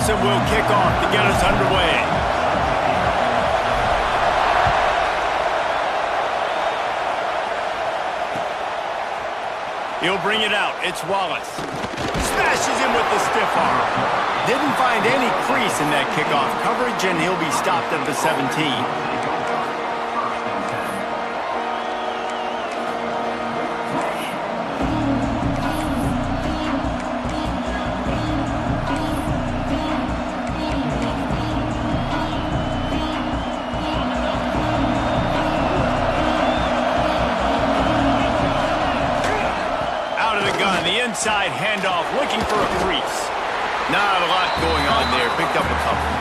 Clemson will kick off to get us underway. He'll bring it out. It's Wallace. Smashes him with the stiff arm. Didn't find any crease in that kickoff coverage, and he'll be stopped at the 17. Inside handoff, looking for a crease. Not a lot going on there. Picked up a couple.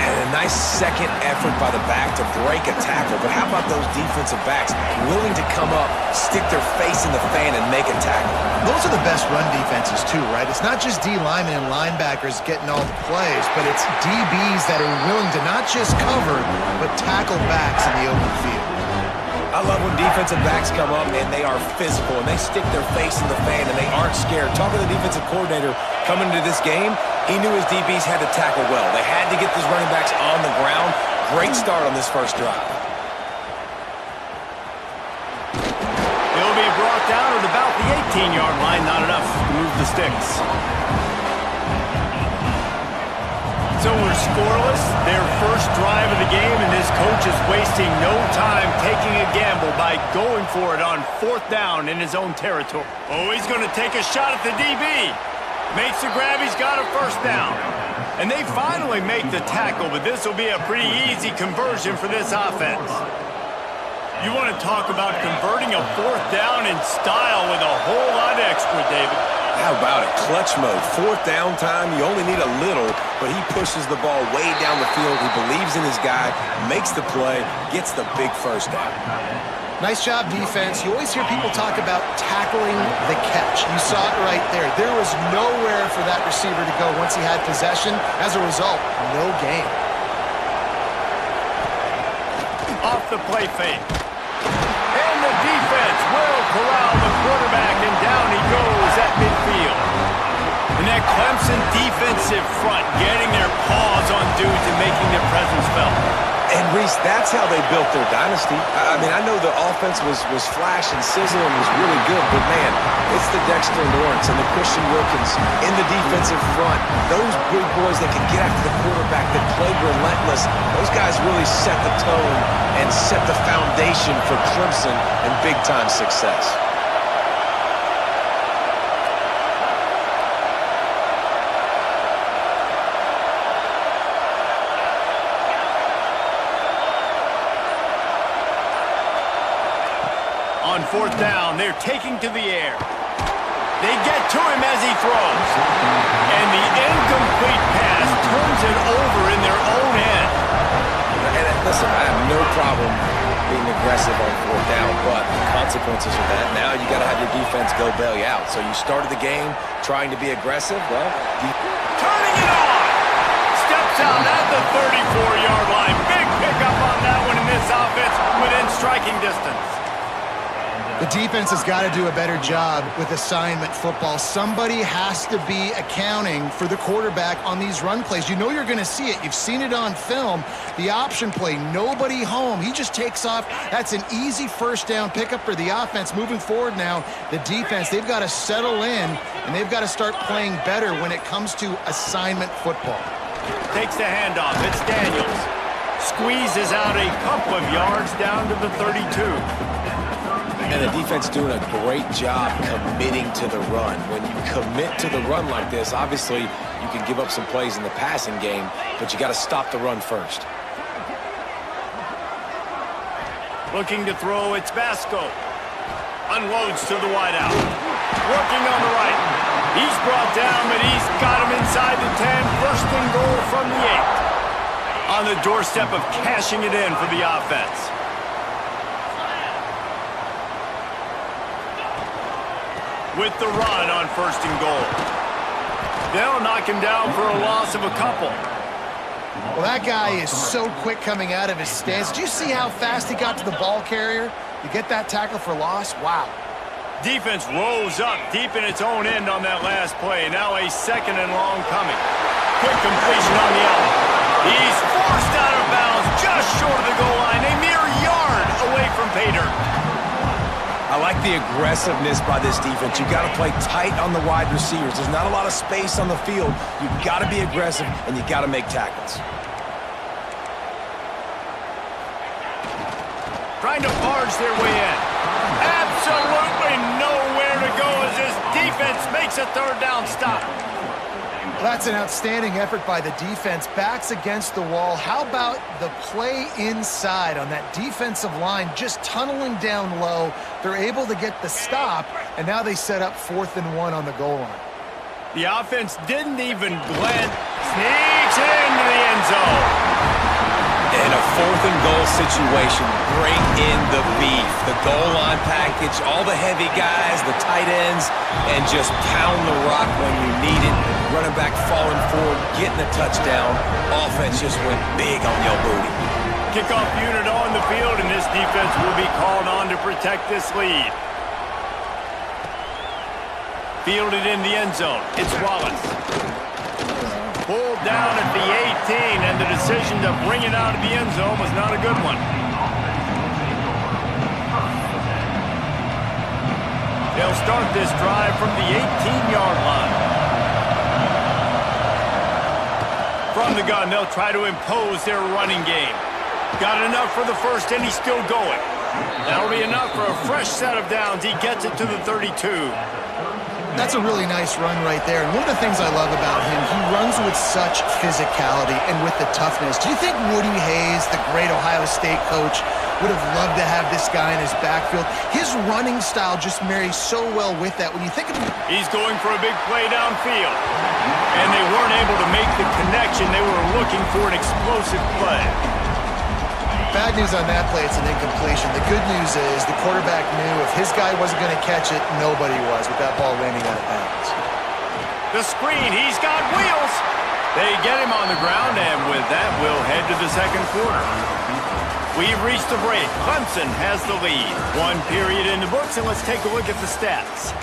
And a nice second effort by the back to break a tackle. But how about those defensive backs willing to come up, stick their face in the fan, and make a tackle? Those are the best run defenses, too, right? It's not just D linemen and linebackers getting all the plays, but it's DBs that are willing to not just cover, but tackle backs in the open field. I love when defensive backs come up and they are physical and they stick their face in the fan and they aren't scared. Talking to the defensive coordinator coming into this game, he knew his DBs had to tackle well. They had to get these running backs on the ground. Great start on this first drive. He'll be brought down at about the 18-yard line. Not enough to move the sticks. So we're scoreless, their first drive of the game, and this coach is wasting no time taking a gamble by going for it on 4th down in his own territory. Oh, he's going to take a shot at the DB. Makes the grab, he's got a first down. And they finally make the tackle, but this will be a pretty easy conversion for this offense. You want to talk about converting a 4th down in style with a whole lot extra, David. How about it? Clutch mode. 4th down time. You only need a little, but he pushes the ball way down the field. He believes in his guy, makes the play, gets the big first down. Nice job, defense. You always hear people talk about tackling the catch. You saw it right there. There was nowhere for that receiver to go once he had possession. As a result, no gain. Off the play fake. And the defense will corral the quarterback, and down he goes at midfield. And that Clemson defensive front getting their paws on dudes and making their presence felt. And, Reese, that's how they built their dynasty. I mean, I know the offense was flash and sizzle and was really good, but, man, it's the Dexter Lawrence and the Christian Wilkins in the defensive front. Those big boys that can get after the quarterback, that play relentless, those guys really set the tone and set the foundation for Clemson and big-time success. On 4th down, they're taking to the air. They get to him as he throws. And the incomplete pass turns it over in their own end. And listen, I have no problem being aggressive on 4th down, but the consequences of that, now you got to have your defense go bail you out. So you started the game trying to be aggressive. Well, turning it on. Steps out at the 34-yard line. Big pickup on that one in this offense within striking distance. The defense has got to do a better job with assignment football. Somebody has to be accounting for the quarterback on these run plays. You know you're going to see it. You've seen it on film. The option play, nobody home. He just takes off. That's an easy first down pickup for the offense. Moving forward now, the defense, they've got to settle in, and they've got to start playing better when it comes to assignment football. Takes the handoff. It's Daniels. Squeezes out a couple of yards down to the 32. And the defense doing a great job committing to the run. When you commit to the run like this, obviously you can give up some plays in the passing game, but you got to stop the run first. Looking to throw, it's Basco. Unloads to the wideout. Working on the right. He's brought down, but he's got him inside the 10. First and goal from the 8. On the doorstep of cashing it in for the offense. With the run on 1st and goal. They'll knock him down for a loss of a couple. Well, that guy is so quick coming out of his stance. Did you see how fast he got to the ball carrier to get that tackle for loss? Wow. Defense rose up deep in its own end on that last play. Now a 2nd and long coming. Quick completion on the out. He's forced out of bounds just short of the goal line, a mere yard away from pay dirt. I like the aggressiveness by this defense. You got to play tight on the wide receivers. There's not a lot of space on the field. You got to be aggressive, and you got to make tackles. Trying to barge their way in. Absolutely nowhere to go as this defense makes a third down stop. That's an outstanding effort by the defense. Backs against the wall. How about the play inside on that defensive line, just tunneling down low? They're able to get the stop, and now they set up 4th and 1 on the goal line. The offense didn't even glance. Sneaks into the end zone. In a 4th and goal situation, bring in the beef. The goal line package, all the heavy guys, the tight ends, and just pound the rock when you need it. Running back falling forward, getting a touchdown. Offense just went big on your booty. Kickoff unit on the field, and this defense will be called on to protect this lead. Fielded in the end zone. It's Wallace. Pulled down at the 18, and the decision to bring it out of the end zone was not a good one. They'll start this drive from the 18-yard line. From the gun, they'll try to impose their running game. Got enough for the first, and he's still going. That'll be enough for a fresh set of downs. He gets it to the 32. That's a really nice run right there. And one of the things I love about him, he runs with such physicality and with the toughness. Do you think Woody Hayes, the great Ohio State coach, would have loved to have this guy in his backfield? His running style just marries so well with that. When you think of him, he's going for a big play downfield. And they weren't able to make the connection. They were looking for an explosive play. Bad news on that play, it's an incompletion. The good news is the quarterback knew if his guy wasn't going to catch it, nobody was with that ball landing out of bounds. The screen, he's got wheels. They get him on the ground, and with that, we'll head to the second quarter. We've reached the break. Clemson has the lead. 1 period in the books, and let's take a look at the stats.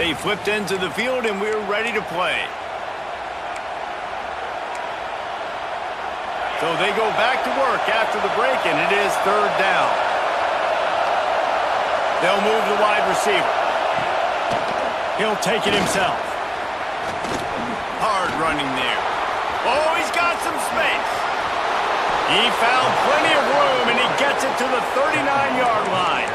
They flipped into the field, and we're ready to play. So they go back to work after the break, and it is 3rd down. They'll move the wide receiver. He'll take it himself. Hard running there. Oh, he's got some space. He found plenty of room, and he gets it to the 39-yard line.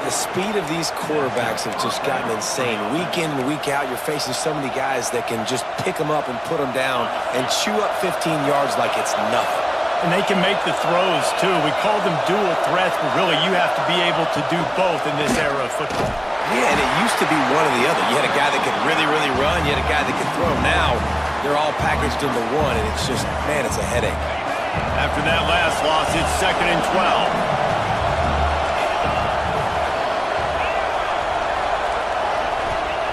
The speed of these quarterbacks have just gotten insane. Week in and week out, you're facing so many guys that can just pick them up and put them down and chew up 15 yards like it's nothing. And they can make the throws, too. We call them dual threats, but really you have to be able to do both in this era of football. Yeah, and it used to be one or the other. You had a guy that could really, really run. You had a guy that could throw. Now they're all packaged into one, and it's just, man, it's a headache. After that last loss, it's 2nd and 12.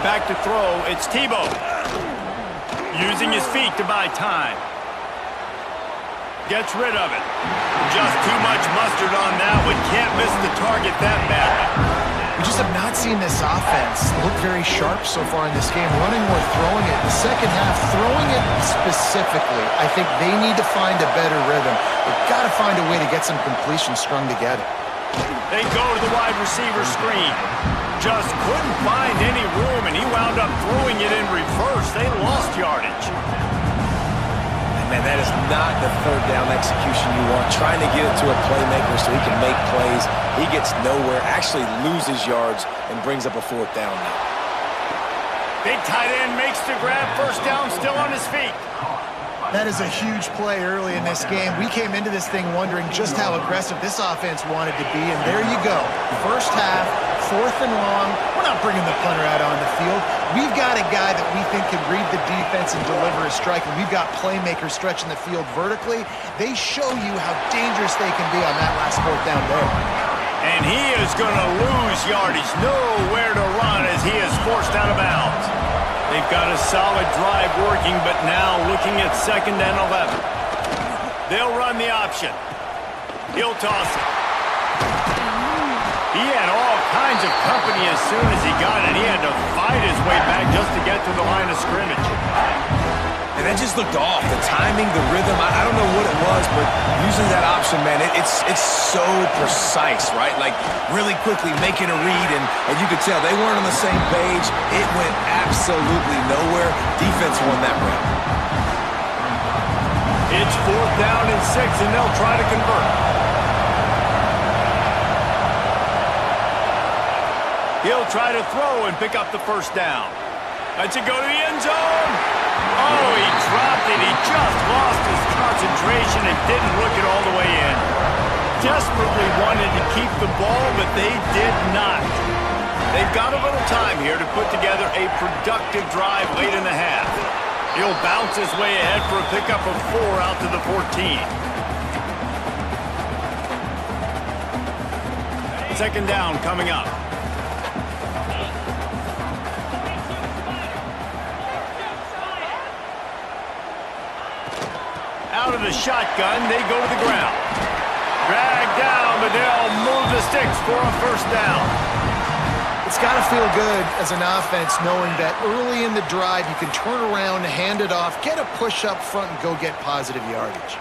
Back to throw, it's Tebow. Using his feet to buy time. Gets rid of it. Just too much mustard on that one. Can't miss the target that badly. We just have not seen this offense look very sharp so far in this game. Running or throwing it. The second half, throwing it specifically, I think they need to find a better rhythm. They've got to find a way to get some completions strung together. They go to the wide receiver screen. Just couldn't find any room, and he wound up throwing it in reverse. They lost yardage. Man, that is not the 3rd down execution you want. Trying to get it to a playmaker so he can make plays. He gets nowhere, actually loses yards, and brings up a 4th down now. Big tight end makes the grab. 1st down, still on his feet. That is a huge play early in this game. We came into this thing wondering just how aggressive this offense wanted to be, and there you go. First half, 4th and long. We're not bringing the punter out on the field. We've got a guy that we think can read the defense and deliver a strike, and we've got playmakers stretching the field vertically. They show you how dangerous they can be on that last 4th down there. And he is going to lose yardage. Nowhere to run as he is forced out of bounds. They've got a solid drive working, but now looking at 2nd and 11. They'll run the option. He'll toss it. He had all kinds of company as soon as he got it. He had to fight his way back just to get to the line of scrimmage. And And that just looked off. The timing, the rhythm, I don't know what it was, but using that option, man, it's so precise, right? Like, really quickly making a read, and you could tell they weren't on the same page. It went absolutely nowhere. Defense won that round. It's 4th down and 6, and they'll try to convert. He'll try to throw and pick up the first down. Lets it go to the end zone. Oh, he dropped it. He just lost his concentration and didn't look it all the way in. Desperately wanted to keep the ball, but they did not. They've got a little time here to put together a productive drive late in the half. He'll bounce his way ahead for a pickup of 4 out to the 14. 2nd down coming up. Out of the shotgun, they go to the ground. Dragged down, but they'll move the sticks for a first down. It's got to feel good as an offense knowing that early in the drive you can turn around, hand it off, get a push up front, and go get positive yardage.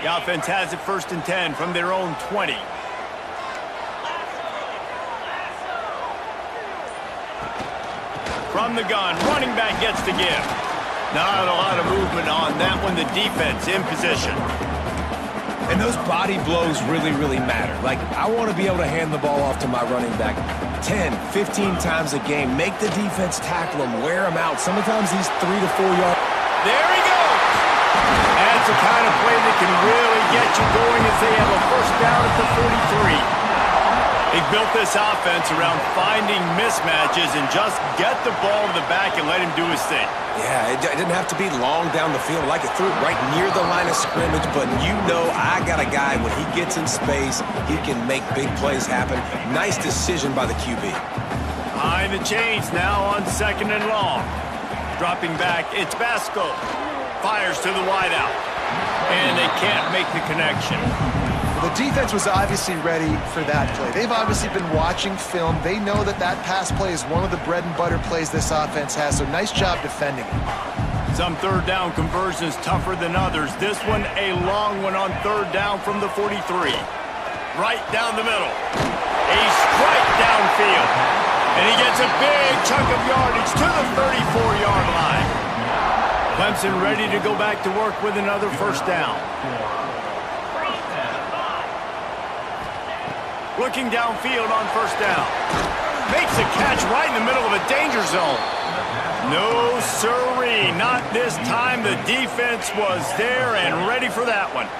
The offense has it 1st and 10 from their own 20. From the gun, running back gets the give. Not a lot of movement on that one. The defense in position. And those body blows really, really matter. Like, I want to be able to hand the ball off to my running back 10, 15 times a game. Make the defense tackle him, wear him out. Sometimes he's 3 to 4 yards. There he goes. That's the kind of play that can really get you going as they have a first down at the 43. They built this offense around finding mismatches and just get the ball to the back and let him do his thing. Yeah, it didn't have to be long down the field. Like, it threw it right near the line of scrimmage, but you know I got a guy, when he gets in space, he can make big plays happen. Nice decision by the QB. Behind the chains now on 2nd and long. Dropping back, it's Basco. Fires to the wideout. And they can't make the connection. The defense was obviously ready for that play. They've obviously been watching film. They know that that pass play is one of the bread and butter plays this offense has, so nice job defending it. Some 3rd down conversions tougher than others. This one a long one on 3rd down from the 43. Right down the middle. A strike downfield. And he gets a big chunk of yardage to the 34-yard line. Clemson ready to go back to work with another first down. Looking downfield on 1st down. Makes a catch right in the middle of a danger zone. No sirree, not this time. The defense was there and ready for that one.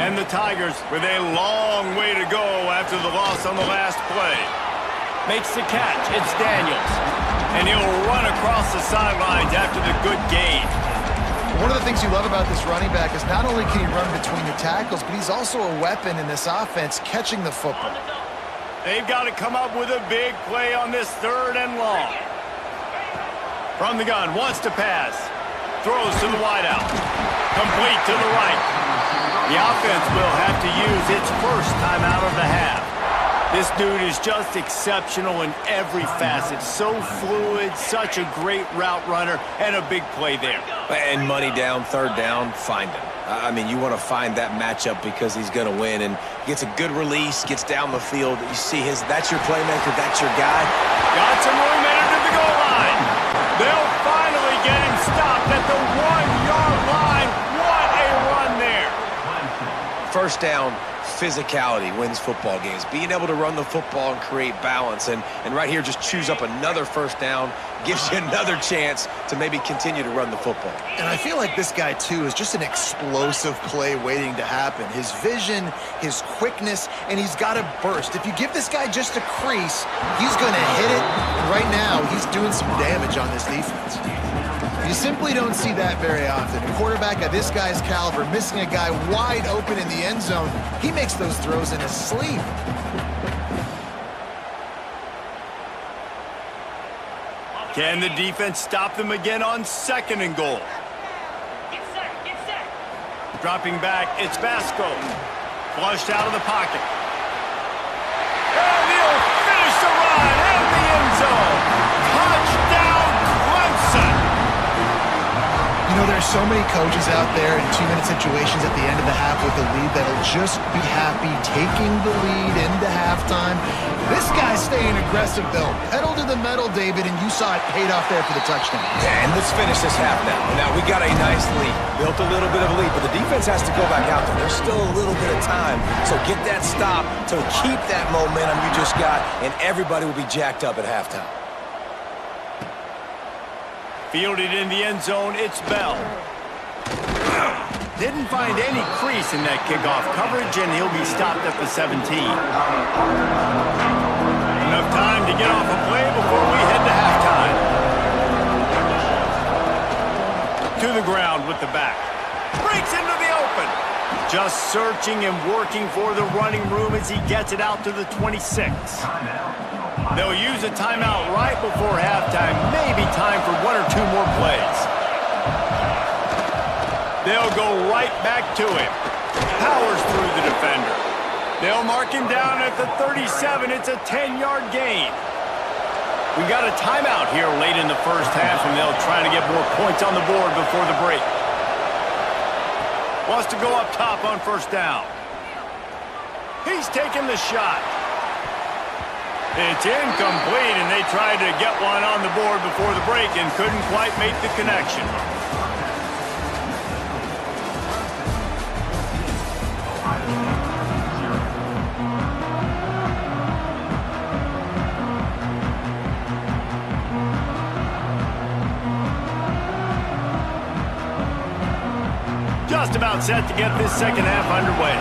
And the Tigers with a long way to go after the loss on the last play. Makes the catch, it's Daniels. And he'll run across the sidelines after the good gain. One of the things you love about this running back is not only can he run between the tackles, but he's also a weapon in this offense catching the football. They've got to come up with a big play on this 3rd and long. From the gun, wants to pass. Throws to the wideout. Complete to the right. The offense will have to use its first time out of the half. This dude is just exceptional in every facet. So fluid, such a great route runner, and a big play there. And money down, 3rd down, find him. I mean, you want to find that matchup because he's going to win, and gets a good release, gets down the field. You see that's your playmaker, that's your guy. Got some room headed to the goal line. They'll finally get him stopped at the 1-yard line. What a run there. First down, physicality wins football games. Being able to run the football and create balance, and right here just choose up another first down, gives you another chance to maybe continue to run the football. And I feel like this guy, too, is just an explosive play waiting to happen. His vision, his quickness, and he's got a burst. If you give this guy just a crease, he's going to hit it. And right now, he's doing some damage on this defense. You simply don't see that very often. A quarterback of this guy's caliber missing a guy wide open in the end zone, he makes those throws in his sleep. Can the defense stop them again on 2nd and goal? Get set. Dropping back, it's Basco. Flushed out of the pocket. And he'll finish the run in the end zone. Touchdown! You know, there are so many coaches out there in 2-minute situations at the end of the half with the lead that'll just be happy taking the lead into halftime. This guy's staying aggressive, though. Pedal to the metal, David, and you saw it paid off there for the touchdown. Yeah, and let's finish this half now. Now, we got a nice lead. Built a little bit of a lead, but the defense has to go back out there. There's still a little bit of time, so get that stop to keep that momentum you just got, and everybody will be jacked up at halftime. Fielded in the end zone, it's Bell. Didn't find any crease in that kickoff coverage, and he'll be stopped at the 17. Enough time to get off a play before we head to halftime. To the ground with the back. Breaks into the open. Just searching and working for the running room as he gets it out to the 26. They'll use a timeout right before halftime. Maybe time for 1 or 2 more plays. They'll go right back to him. Powers through the defender. They'll mark him down at the 37. It's a 10-yard gain. We got a timeout here late in the first half, and they'll try to get more points on the board before the break. Wants to go up top on first down. He's taking the shot. It's incomplete, and they tried to get one on the board before the break and couldn't quite make the connection. Just about set to get this second half underway.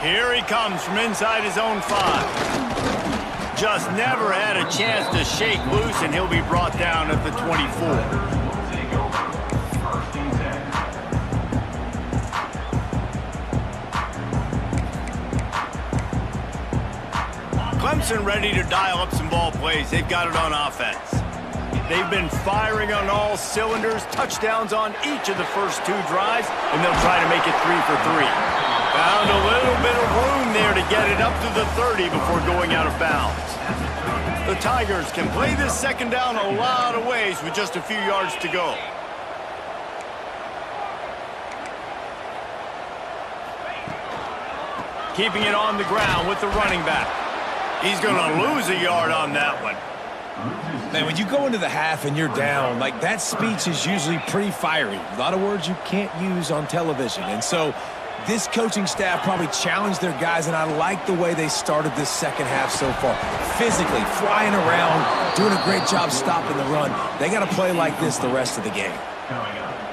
Here he comes from inside his own 5. Just never had a chance to shake loose, and he'll be brought down at the 24. Clemson ready to dial up some ball plays. They've got it on offense. They've been firing on all cylinders, touchdowns on each of the first 2 drives, and they'll try to make it 3 for 3. Found a little bit of room there to get it up to the 30 before going out of bounds. The Tigers can play this second down a lot of ways with just a few yards to go. Keeping it on the ground with the running back. He's going to lose a yard on that one. Man, when you go into the half and you're down, like, that speech is usually pretty fiery. A lot of words you can't use on television. And so this coaching staff probably challenged their guys, and I like the way they started this second half so far. Physically, flying around, doing a great job stopping the run. They got to play like this the rest of the game.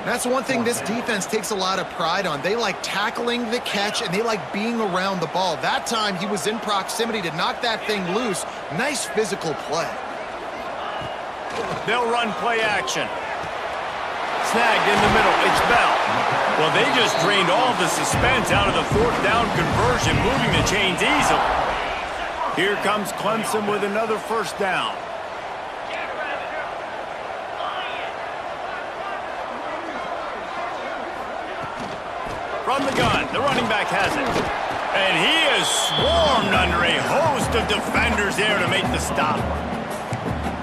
That's one thing this defense takes a lot of pride on. They like tackling the catch, and they like being around the ball. That time, he was in proximity to knock that thing loose. Nice physical play. They'll run play action. Snagged in the middle. It's Bell. Well, they just drained all the suspense out of the 4th down conversion, moving the chains easily. Here comes Clemson with another first down. From the gun, the running back has it. And he is swarmed under a host of defenders there to make the stop.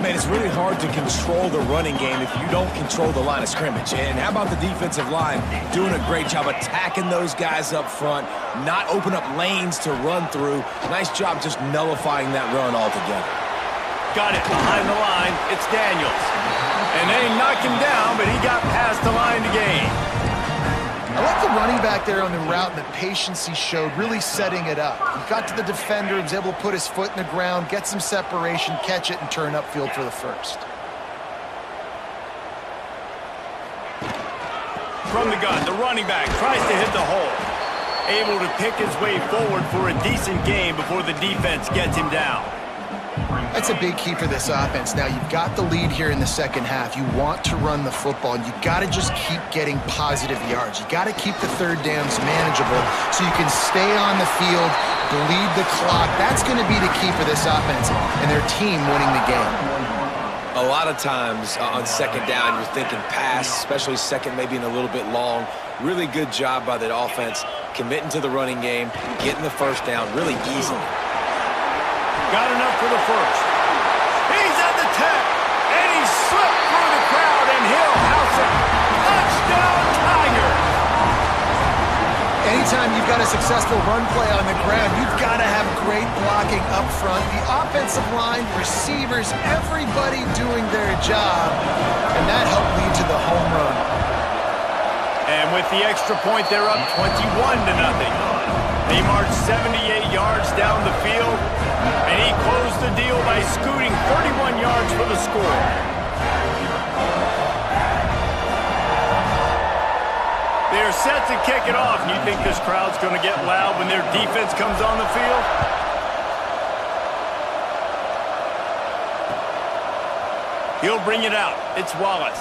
Man, it's really hard to control the running game if you don't control the line of scrimmage. And how about the defensive line doing a great job attacking those guys up front, not open up lanes to run through. Nice job just nullifying that run altogether. Got it behind the line. It's Daniels. And they knocked him down, but he got past the line to gain. I like the running back there on the route and the patience he showed, really setting it up. He got to the defender, was able to put his foot in the ground, get some separation, catch it, and turn upfield for the first. From the gun, the running back tries to hit the hole. Able to pick his way forward for a decent gain before the defense gets him down. That's a big key for this offense. Now, you've got the lead here in the second half. You want to run the football, and you got to just keep getting positive yards. You got to keep the third downs manageable so you can stay on the field, bleed the clock. That's going to be the key for this offense and their team winning the game. A lot of times on second down, you're thinking pass, especially second, maybe in a little bit long. Really good job by the offense, committing to the running game, getting the first down really easily. Got enough for the first. He's at the 10. And he slipped through the crowd, and he'll house it. Touchdown, Tigers! Anytime you've got a successful run play on the ground, you've got to have great blocking up front. The offensive line, receivers, everybody doing their job, and that helped lead to the home run. And with the extra point, they're up 21-0. They marched 78 yards down the field, and he closed the deal by scooting 31 yards for the score. They're set to kick it off. You think this crowd's going to get loud when their defense comes on the field? He'll bring it out. It's Wallace.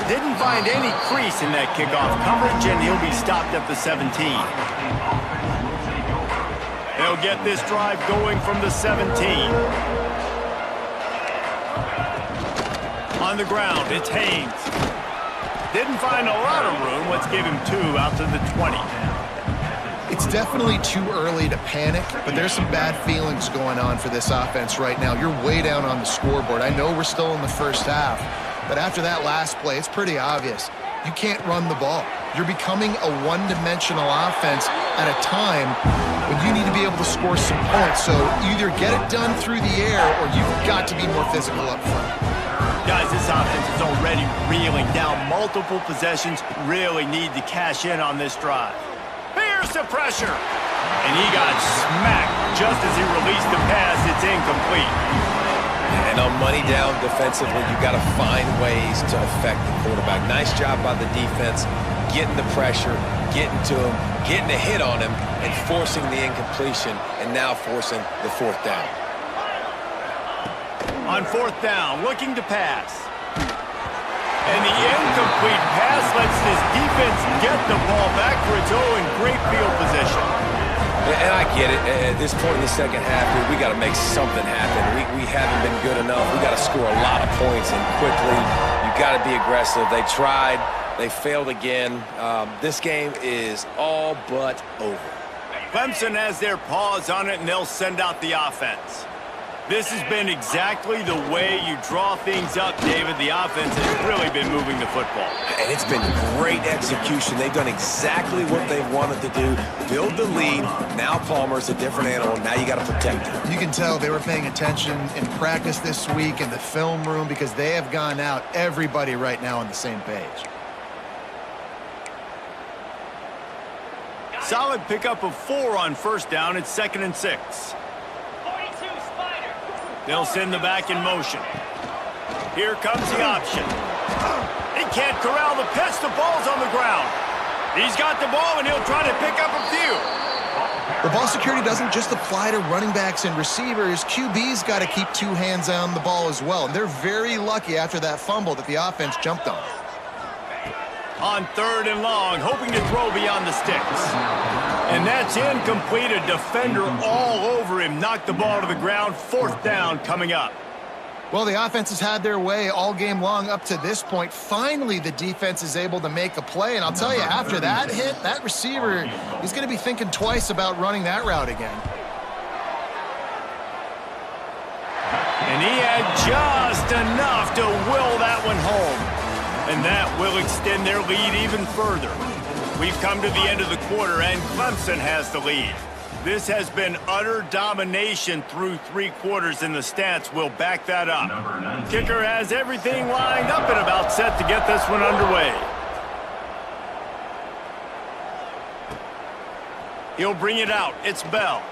Didn't find any crease in that kickoff coverage, and he'll be stopped at the 17. They'll get this drive going from the 17. On the ground, it's Haynes. Didn't find a lot of room. Let's give him 2 out to the 20. It's definitely too early to panic, but there's some bad feelings going on for this offense right now. You're way down on the scoreboard. I know we're still in the first half, but after that last play, it's pretty obvious. You can't run the ball. You're becoming a one-dimensional offense at a time when you need to be able to score some points. So either get it done through the air or you've got to be more physical up front. Guys, this offense is already reeling down multiple possessions. Really need to cash in on this drive. Here's the pressure. And he got smacked just as he released the pass. It's incomplete. And on money down defensively, you've got to find ways to affect the quarterback. Nice job by the defense, getting the pressure, getting to him, getting a hit on him, and forcing the incompletion, and now forcing the 4th down. On 4th down, looking to pass. And the incomplete pass lets this defense get the ball back for its own great field position. And I get it. At this point in the second half, we got to make something happen. We haven't been good enough. We got to score a lot of points and quickly. You got to be aggressive. They tried. They failed again. This game is all but over. Clemson has their paws on it, and they'll send out the offense. This has been exactly the way you draw things up, David. The offense has really been moving the football. And it's been great execution. They've done exactly what they've wanted to do. Build the lead. Now Palmer's a different animal. Now you got to protect him. You can tell they were paying attention in practice this week in the film room because they have gone out, everybody right now on the same page. Solid pickup of 4 on 1st down. It's 2nd and 6. They'll send the back in motion. Here comes the option. He can't corral the pitch. The ball's on the ground. He's got the ball, and he'll try to pick up a few. The ball security doesn't just apply to running backs and receivers. QB's got to keep 2 hands on the ball as well. And they're very lucky after that fumble that the offense jumped on. On 3rd and long, hoping to throw beyond the sticks. And that's incomplete. A defender all over him. Knocked the ball to the ground. 4th down coming up. Well, the offense has had their way all game long up to this point. Finally, the defense is able to make a play. And I'll tell you, after that hit, that receiver, he's going to be thinking twice about running that route again. And he had just enough to will that one home. And that will extend their lead even further. We've come to the end of the quarter, and Clemson has the lead. This has been utter domination through 3 quarters, and the stats will back that up. Kicker has everything lined up and about set to get this one underway. He'll bring it out. It's Bell.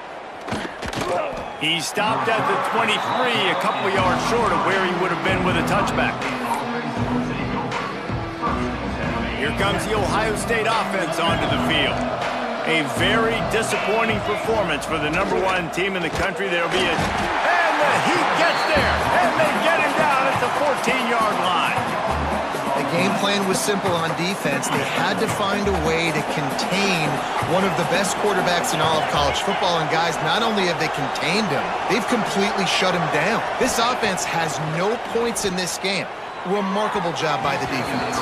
He stopped at the 23, a couple yards short of where he would have been with a touchback. Here comes the Ohio State offense onto the field. A very disappointing performance for the #1 team in the country. There'll be a... And the Heat gets there, and they get him down at the 14-yard line. The game plan was simple on defense. They had to find a way to contain one of the best quarterbacks in all of college football. And guys, not only have they contained him, they've completely shut him down. This offense has no points in this game. Remarkable job by the defense.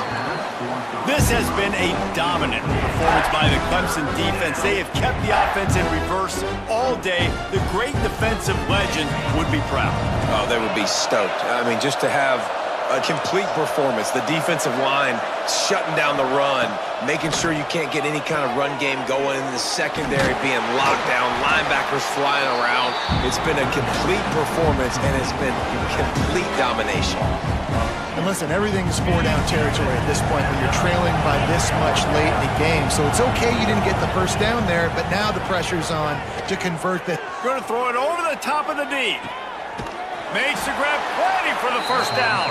This has been a dominant performance by the Clemson defense. They have kept the offense in reverse all day. The great defensive legend would be proud. Oh, they would be stoked. I mean, just to have a complete performance. The defensive line shutting down the run, making sure you can't get any kind of run game going in the secondary, being locked down, linebackers flying around. It's been a complete performance, and it's been complete domination. And listen, everything is four-down territory at this point when you're trailing by this much late in the game. So it's okay you didn't get the first down there, but now the pressure's on to convert the... Going to throw it over the top of the deep. Makes the grab plenty for the first down.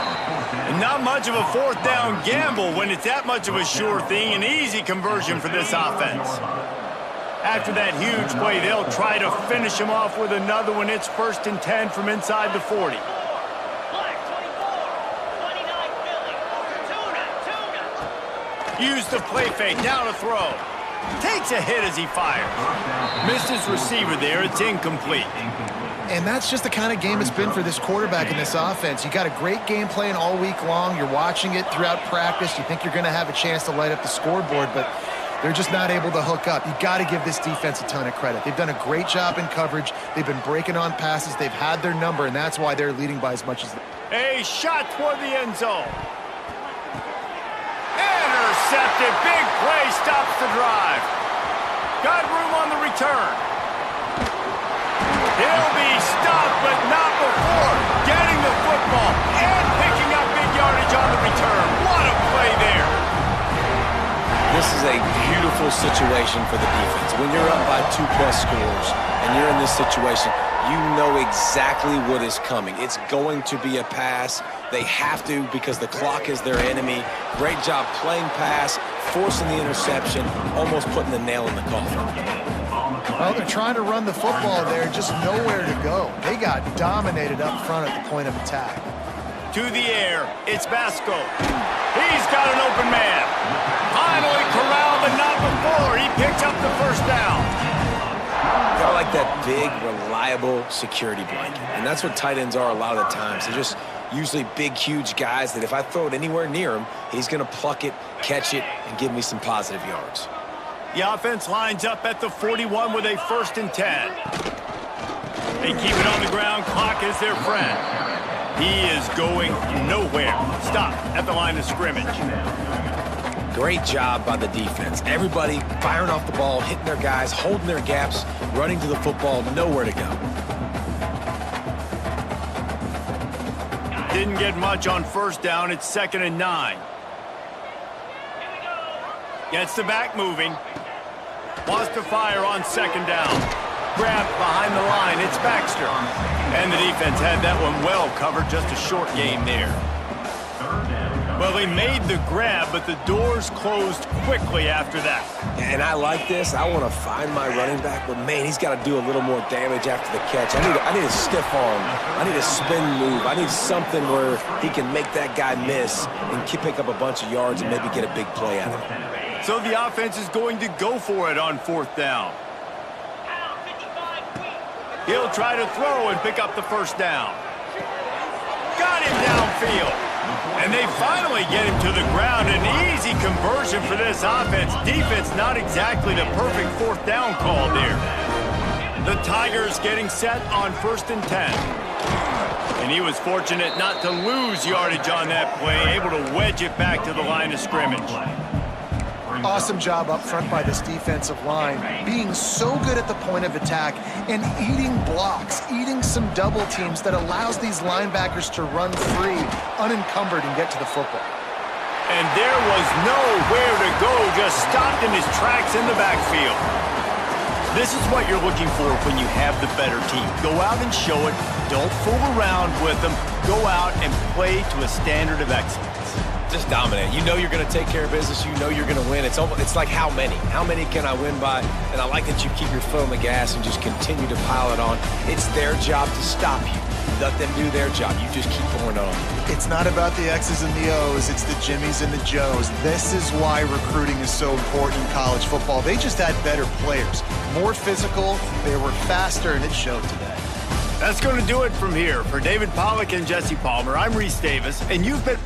And not much of a fourth down gamble when it's that much of a sure thing. An easy conversion for this offense. After that huge play, they'll try to finish him off with another one. It's 1st and 10 from inside the 40. Use the play fake, now to throw. Takes a hit as he fires. Missed his receiver there, it's incomplete. And that's just the kind of game it's been for this quarterback in this offense. You got a great game plan all week long. You're watching it throughout practice. You think you're going to have a chance to light up the scoreboard, but they're just not able to hook up. You got to give this defense a ton of credit. They've done a great job in coverage. They've been breaking on passes. They've had their number, and that's why they're leading by as much as A shot toward the end zone. Intercepted. Big play stops the drive. Got room on the return. He'll be stopped, but not before getting the football and picking up big yardage on the return. What a play there. This is a beautiful situation for the defense. When you're up by 2+ scores and you're in this situation, you know exactly what is coming. It's going to be a pass. They have to because the clock is their enemy. Great job playing pass, forcing the interception, almost putting the nail in the coffin. Well, they're trying to run the football there, just nowhere to go. They got dominated up front at the point of attack. To the air, it's Basco. He's got an open man. Finally corralled, but not before. He picks up the first down. Kind of like that big, reliable security blanket. And that's what tight ends are a lot of the times. They're just usually big, huge guys that if I throw it anywhere near him, he's going to pluck it, catch it, and give me some positive yards. The offense lines up at the 41 with a 1st and 10. They keep it on the ground. Clock is their friend. He is going nowhere. Stop at the line of scrimmage. Great job by the defense. Everybody firing off the ball, hitting their guys, holding their gaps, running to the football, nowhere to go. Didn't get much on 1st down. It's 2nd and 9. Gets the back moving. Wants to fire on 2nd down. Grabbed behind the line. It's Baxter. And the defense had that one well covered. Just a short game there. Well, they made the grab, but the doors closed quickly after that. And I like this. I want to find my running back, but man, he's got to do a little more damage after the catch. I need a stiff arm. I need a spin move. I need something where he can make that guy miss and pick up a bunch of yards and maybe get a big play out of it. So the offense is going to go for it on 4th down. He'll try to throw and pick up the 1st down. Got him downfield. And they finally get him to the ground. An easy conversion for this offense. Defense not exactly the perfect 4th down call there. The Tigers getting set on 1st and 10. And he was fortunate not to lose yardage on that play, able to wedge it back to the line of scrimmage. Awesome job up front by this defensive line, being so good at the point of attack and eating blocks, eating some double teams that allows these linebackers to run free, unencumbered, and get to the football. And there was nowhere to go, just stopped in his tracks in the backfield. This is what you're looking for when you have the better team. Go out and show it. Don't fool around with them. Go out and play to a standard of excellence. Just dominate. You know you're going to take care of business. You know you're going to win. It's like how many? How many can I win by? And I like that you keep your foot on the gas and just continue to pile it on. It's their job to stop you. Let them do their job. You just keep pouring on. It's not about the X's and the O's. It's the Jimmies and the Joes. This is why recruiting is so important in college football. They just had better players, more physical, they were faster, and it showed today. That's going to do it from here. For David Pollack and Jesse Palmer, I'm Reese Davis, and you've been...